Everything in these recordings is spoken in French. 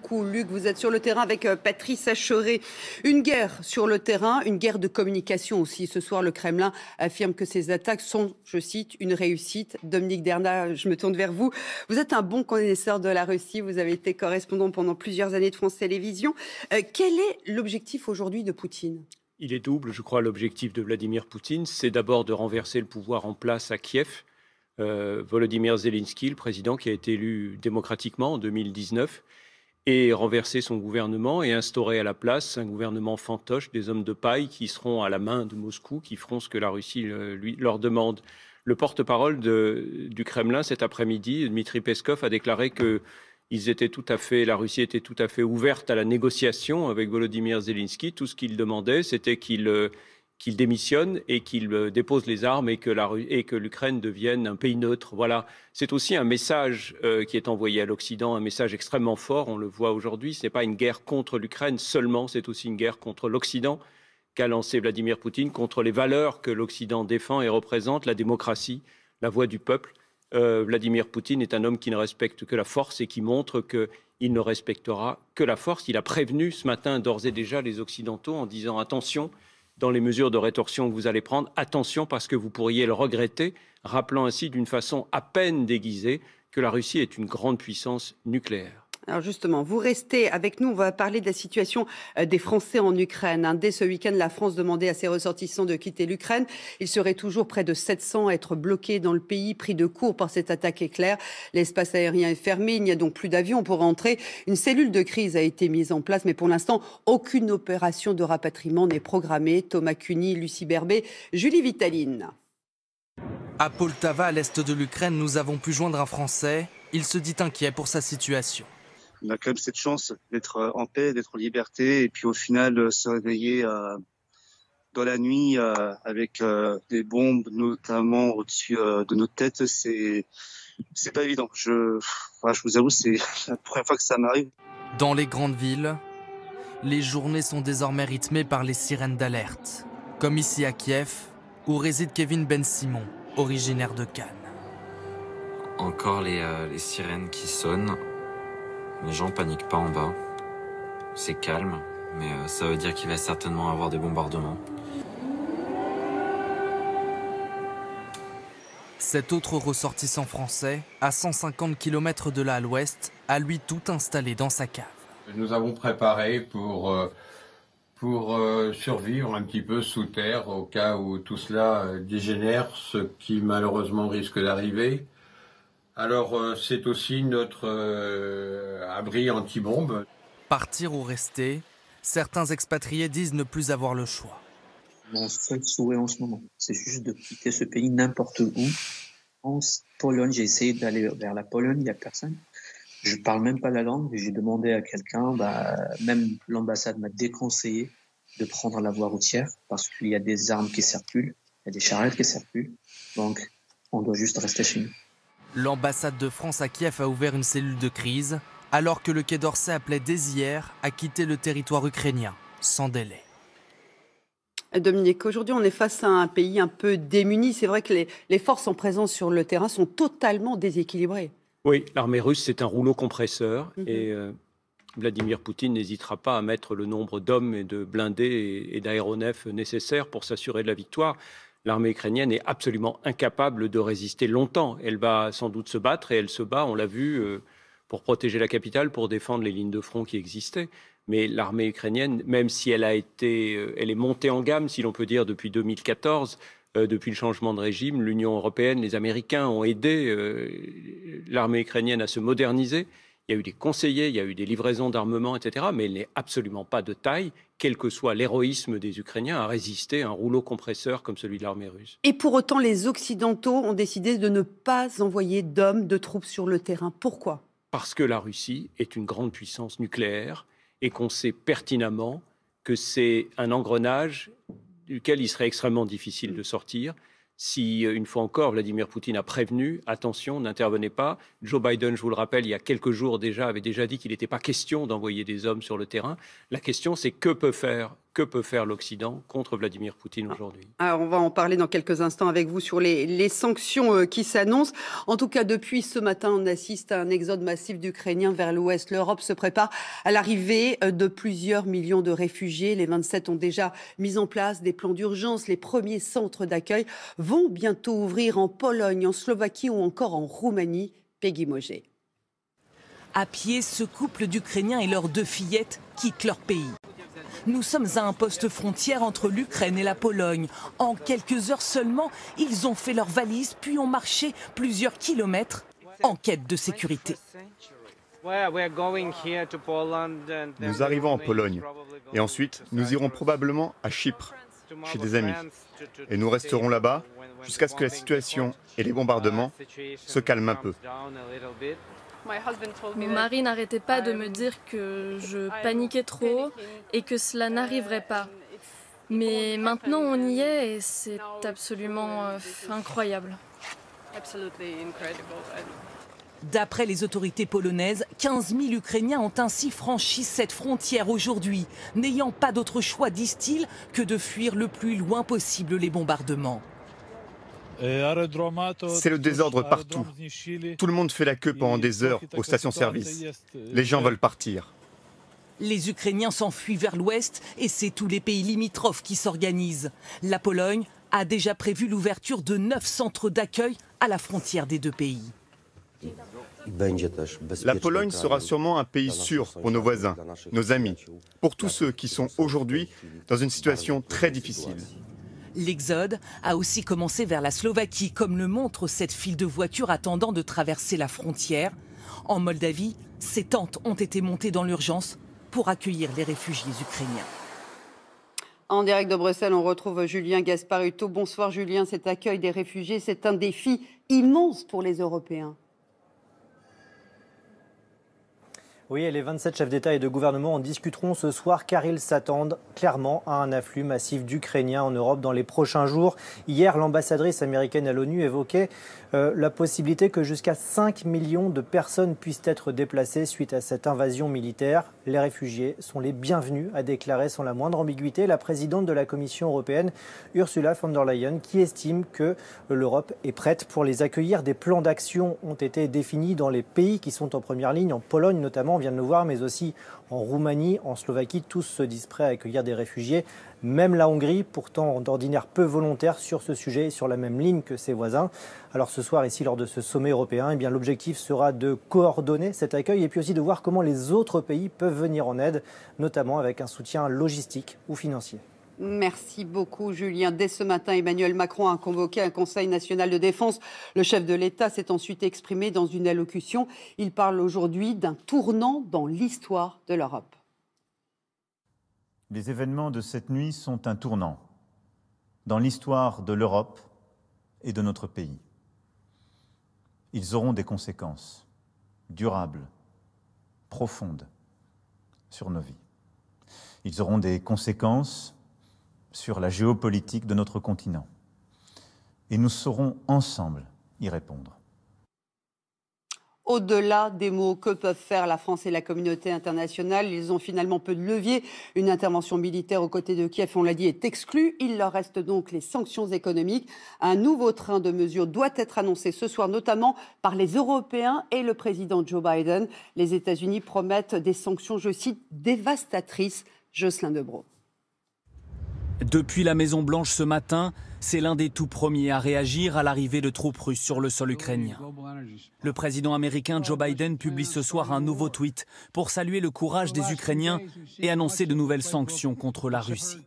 beaucoup. Luc, vous êtes sur le terrain avec Patrice Achoré. Une guerre sur le terrain, une guerre de communication aussi. Ce soir, le Kremlin affirme que ces attaques sont, je cite, une réussite. Dominique Derna, je me tourne vers vous. Vous êtes un bon connaisseur de la Russie. Vous avez été correspondant pendant plusieurs années de France Télévisions. Quel est l'objectif aujourd'hui de Poutine ? Il est double, je crois. L'objectif de Vladimir Poutine, c'est d'abord de renverser le pouvoir en place à Kiev. Volodymyr Zelensky, le président qui a été élu démocratiquement en 2019, et renverser son gouvernement et instaurer à la place un gouvernement fantoche, des hommes de paille qui seront à la main de Moscou, qui feront ce que la Russie leur demande. Le porte-parole du Kremlin cet après-midi, Dmitri Peskov, a déclaré que la Russie était tout à fait ouverte à la négociation avec Volodymyr Zelensky. Tout ce qu'il demandait, c'était qu'il démissionne et qu'il dépose les armes et que l'Ukraine devienne un pays neutre. Voilà, c'est aussi un message qui est envoyé à l'Occident, un message extrêmement fort. On le voit aujourd'hui, ce n'est pas une guerre contre l'Ukraine seulement, c'est aussi une guerre contre l'Occident qu'a lancé Vladimir Poutine, contre les valeurs que l'Occident défend et représente, la démocratie, la voix du peuple. Vladimir Poutine est un homme qui ne respecte que la force et qui montre qu'il ne respectera que la force. Il a prévenu ce matin d'ores et déjà les Occidentaux en disant « Attention, dans les mesures de rétorsion que vous allez prendre, attention parce que vous pourriez le regretter », rappelant ainsi d'une façon à peine déguisée que la Russie est une grande puissance nucléaire. Alors justement, vous restez avec nous, on va parler de la situation des Français en Ukraine. Dès ce week-end, la France demandait à ses ressortissants de quitter l'Ukraine. Il serait toujours près de 700 à être bloqués dans le pays, pris de court par cette attaque éclair. L'espace aérien est fermé, il n'y a donc plus d'avions pour rentrer. Une cellule de crise a été mise en place, mais pour l'instant, aucune opération de rapatriement n'est programmée. Thomas Cuny, Lucie Berbet, Julie Vitaline. À Poltava, à l'est de l'Ukraine, nous avons pu joindre un Français. Il se dit inquiet pour sa situation. On a quand même cette chance d'être en paix, d'être en liberté, et puis au final se réveiller dans la nuit avec des bombes notamment au-dessus de nos têtes, c'est pas évident. Je vous avoue, c'est la première fois que ça m'arrive. Dans les grandes villes, les journées sont désormais rythmées par les sirènes d'alerte, comme ici à Kiev, où réside Kevin Ben Simon, originaire de Cannes. Encore les sirènes qui sonnent. Les gens paniquent pas en bas. C'est calme, mais ça veut dire qu'il va certainement avoir des bombardements. Cet autre ressortissant français, à 150 km de là à l'ouest, a lui tout installé dans sa cave. Nous avons préparé pour survivre un petit peu sous terre au cas où tout cela dégénère, ce qui malheureusement risque d'arriver. Alors c'est aussi notre abri anti-bombe. Partir ou rester, certains expatriés disent ne plus avoir le choix. Mon seul souhait en ce moment, c'est juste de quitter ce pays n'importe où. En Pologne, j'ai essayé d'aller vers la Pologne, il n'y a personne. Je ne parle même pas la langue. J'ai demandé à quelqu'un, même l'ambassade m'a déconseillé de prendre la voie routière parce qu'il y a des armes qui circulent, il y a des charrettes qui circulent. Donc, on doit juste rester chez nous. L'ambassade de France à Kiev a ouvert une cellule de crise, alors que le Quai d'Orsay appelait dès hier à quitter le territoire ukrainien, sans délai. Dominique, aujourd'hui on est face à un pays un peu démuni. C'est vrai que les forces en présence sur le terrain sont totalement déséquilibrées. Oui, l'armée russe c'est un rouleau compresseur et Vladimir Poutine n'hésitera pas à mettre le nombre d'hommes et de blindés et d'aéronefs nécessaires pour s'assurer de la victoire. L'armée ukrainienne est absolument incapable de résister longtemps. Elle va sans doute se battre et elle se bat, on l'a vu, pour protéger la capitale, pour défendre les lignes de front qui existaient. Mais l'armée ukrainienne, même si elle est montée en gamme, si l'on peut dire, depuis 2014, depuis le changement de régime, l'Union européenne, les Américains ont aidé l'armée ukrainienne à se moderniser. Il y a eu des conseillers, il y a eu des livraisons d'armement, etc. Mais elle n'est absolument pas de taille, quel que soit l'héroïsme des Ukrainiens, à résister à un rouleau compresseur comme celui de l'armée russe. Et pour autant, les Occidentaux ont décidé de ne pas envoyer d'hommes, de troupes sur le terrain. Pourquoi ? Parce que la Russie est une grande puissance nucléaire et qu'on sait pertinemment que c'est un engrenage duquel il serait extrêmement difficile de sortir. Si, une fois encore, Vladimir Poutine a prévenu, attention, n'intervenez pas. Joe Biden, je vous le rappelle, il y a quelques jours déjà, avait déjà dit qu'il n'était pas question d'envoyer des hommes sur le terrain. La question, c'est que peut faire que peut faire l'Occident contre Vladimir Poutine aujourd'hui. Alors on va en parler dans quelques instants avec vous sur les sanctions qui s'annoncent. En tout cas, depuis ce matin, on assiste à un exode massif d'Ukrainiens vers l'Ouest. L'Europe se prépare à l'arrivée de plusieurs millions de réfugiés. Les 27 ont déjà mis en place des plans d'urgence. Les premiers centres d'accueil vont bientôt ouvrir en Pologne, en Slovaquie ou encore en Roumanie. Peggy Moget. À pied, ce couple d'Ukrainiens et leurs 2 fillettes quittent leur pays. Nous sommes à un poste frontière entre l'Ukraine et la Pologne. En quelques heures seulement, ils ont fait leurs valises puis ont marché plusieurs kilomètres en quête de sécurité. Nous arrivons en Pologne et ensuite nous irons probablement à Chypre, chez des amis. Et nous resterons là-bas jusqu'à ce que la situation et les bombardements se calment un peu. Mon mari n'arrêtait pas de me dire que je paniquais trop et que cela n'arriverait pas. Mais maintenant on y est et c'est absolument incroyable. D'après les autorités polonaises, 15 000 Ukrainiens ont ainsi franchi cette frontière aujourd'hui, n'ayant pas d'autre choix, disent-ils, que de fuir le plus loin possible les bombardements. C'est le désordre partout. Tout le monde fait la queue pendant des heures aux stations-service. Les gens veulent partir. Les Ukrainiens s'enfuient vers l'ouest et c'est tous les pays limitrophes qui s'organisent. La Pologne a déjà prévu l'ouverture de 9 centres d'accueil à la frontière des 2 pays. La Pologne sera sûrement un pays sûr pour nos voisins, nos amis, pour tous ceux qui sont aujourd'hui dans une situation très difficile. L'exode a aussi commencé vers la Slovaquie, comme le montre cette file de voitures attendant de traverser la frontière. En Moldavie, ces tentes ont été montées dans l'urgence pour accueillir les réfugiés ukrainiens. En direct de Bruxelles, on retrouve Julien Gasparuto. Bonsoir Julien, cet accueil des réfugiés, c'est un défi immense pour les Européens. Oui, et les 27 chefs d'État et de gouvernement en discuteront ce soir car ils s'attendent clairement à un afflux massif d'Ukrainiens en Europe dans les prochains jours. Hier, l'ambassadrice américaine à l'ONU évoquait la possibilité que jusqu'à 5 millions de personnes puissent être déplacées suite à cette invasion militaire. Les réfugiés sont les bienvenus, a déclaré sans la moindre ambiguïté la présidente de la Commission européenne, Ursula von der Leyen, qui estime que l'Europe est prête pour les accueillir. Des plans d'action ont été définis dans les pays qui sont en première ligne, en Pologne notamment, on vient de le voir, mais aussi en Roumanie, en Slovaquie. Tous se disent prêts à accueillir des réfugiés. Même la Hongrie, pourtant d'ordinaire peu volontaire sur ce sujet, sur la même ligne que ses voisins. Alors ce soir, ici, lors de ce sommet européen, eh bien, l'objectif sera de coordonner cet accueil et puis aussi de voir comment les autres pays peuvent venir en aide, notamment avec un soutien logistique ou financier. Merci beaucoup Julien. Dès ce matin, Emmanuel Macron a convoqué un Conseil national de défense. Le chef de l'État s'est ensuite exprimé dans une allocution. Il parle aujourd'hui d'un tournant dans l'histoire de l'Europe. Les événements de cette nuit sont un tournant dans l'histoire de l'Europe et de notre pays. Ils auront des conséquences durables, profondes sur nos vies. Ils auront des conséquences sur la géopolitique de notre continent. Et nous saurons ensemble y répondre. Au-delà des mots, que peuvent faire la France et la communauté internationale? Ils ont finalement peu de levier. Une intervention militaire aux côtés de Kiev, on l'a dit, est exclue. Il leur reste donc les sanctions économiques. Un nouveau train de mesures doit être annoncé ce soir, notamment par les Européens et le président Joe Biden. Les États-Unis promettent des sanctions, je cite, dévastatrices. Jocelyn Debrow. Depuis la Maison-Blanche ce matin, c'est l'un des tout premiers à réagir à l'arrivée de troupes russes sur le sol ukrainien. Le président américain Joe Biden publie ce soir un nouveau tweet pour saluer le courage des Ukrainiens et annoncer de nouvelles sanctions contre la Russie.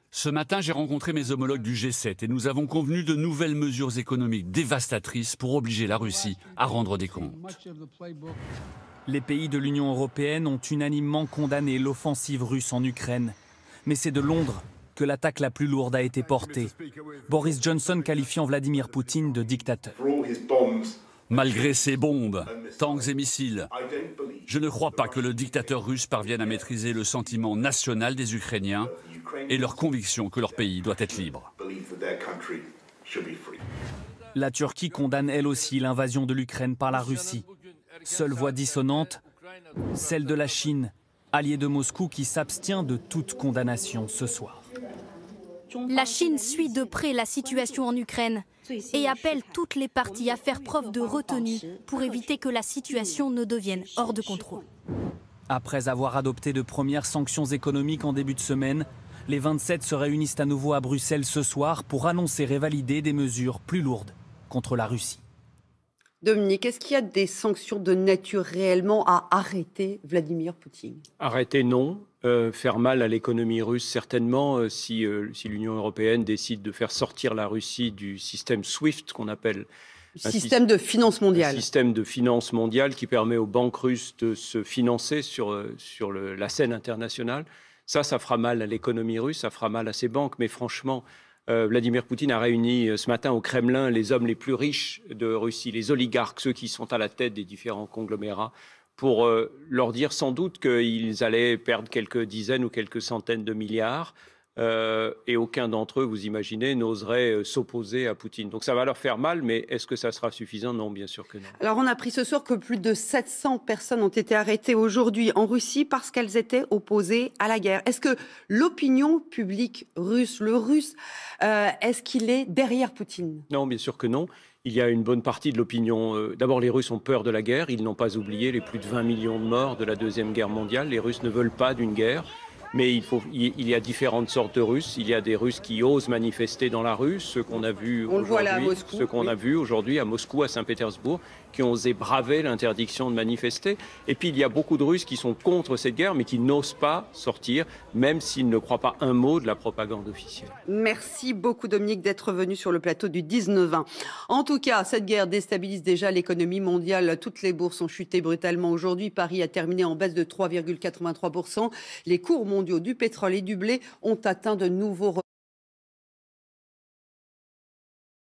Ce matin, j'ai rencontré mes homologues du G7 et nous avons convenu de nouvelles mesures économiques dévastatrices pour obliger la Russie à rendre des comptes. Les pays de l'Union européenne ont unanimement condamné l'offensive russe en Ukraine. Mais c'est de Londres que l'attaque la plus lourde a été portée. Boris Johnson qualifiant Vladimir Poutine de dictateur. Malgré ses bombes, tanks et missiles, je ne crois pas que le dictateur russe parvienne à maîtriser le sentiment national des Ukrainiens et leur conviction que leur pays doit être libre. La Turquie condamne elle aussi l'invasion de l'Ukraine par la Russie. Seule voix dissonante, celle de la Chine, allié de Moscou qui s'abstient de toute condamnation ce soir. La Chine suit de près la situation en Ukraine et appelle toutes les parties à faire preuve de retenue pour éviter que la situation ne devienne hors de contrôle. Après avoir adopté de premières sanctions économiques en début de semaine, les 27 se réunissent à nouveau à Bruxelles ce soir pour annoncer et valider des mesures plus lourdes contre la Russie. Dominique, est-ce qu'il y a des sanctions de nature réellement à arrêter Vladimir Poutine? Arrêter, non. Faire mal à l'économie russe, certainement, si l'Union européenne décide de faire sortir la Russie du système SWIFT, qu'on appelle système de finance mondiale. Un système de finance mondiale qui permet aux banques russes de se financer sur la scène internationale. Ça fera mal à l'économie russe, ça fera mal à ses banques. Mais franchement, Vladimir Poutine a réuni ce matin au Kremlin les hommes les plus riches de Russie, les oligarques, ceux qui sont à la tête des différents conglomérats, pour leur dire sans doute qu'ils allaient perdre quelques dizaines ou quelques centaines de milliards. Et aucun d'entre eux, vous imaginez, n'oserait s'opposer à Poutine. Donc ça va leur faire mal, mais est-ce que ça sera suffisant? Non, bien sûr que non. Alors on a appris ce soir que plus de 700 personnes ont été arrêtées aujourd'hui en Russie parce qu'elles étaient opposées à la guerre. Est-ce que l'opinion publique russe, le russe, est-ce qu'il est derrière Poutine? Non, bien sûr que non. Il y a une bonne partie de l'opinion. D'abord, les Russes ont peur de la guerre. Ils n'ont pas oublié les plus de 20 millions de morts de la Deuxième Guerre mondiale. Les Russes ne veulent pas d'une guerre. Mais il y a différentes sortes de Russes. Il y a des Russes qui osent manifester dans la rue, ceux qu'on a vus aujourd'hui à Moscou, à Saint-Pétersbourg, qui ont osé braver l'interdiction de manifester. Et puis il y a beaucoup de Russes qui sont contre cette guerre, mais qui n'osent pas sortir, même s'ils ne croient pas un mot de la propagande officielle. Merci beaucoup Dominique d'être venu sur le plateau du 19-20. En tout cas, cette guerre déstabilise déjà l'économie mondiale. Toutes les bourses ont chuté brutalement aujourd'hui. Paris a terminé en baisse de 3,83%. Les cours mondiaux du pétrole et du blé ont atteint de nouveaux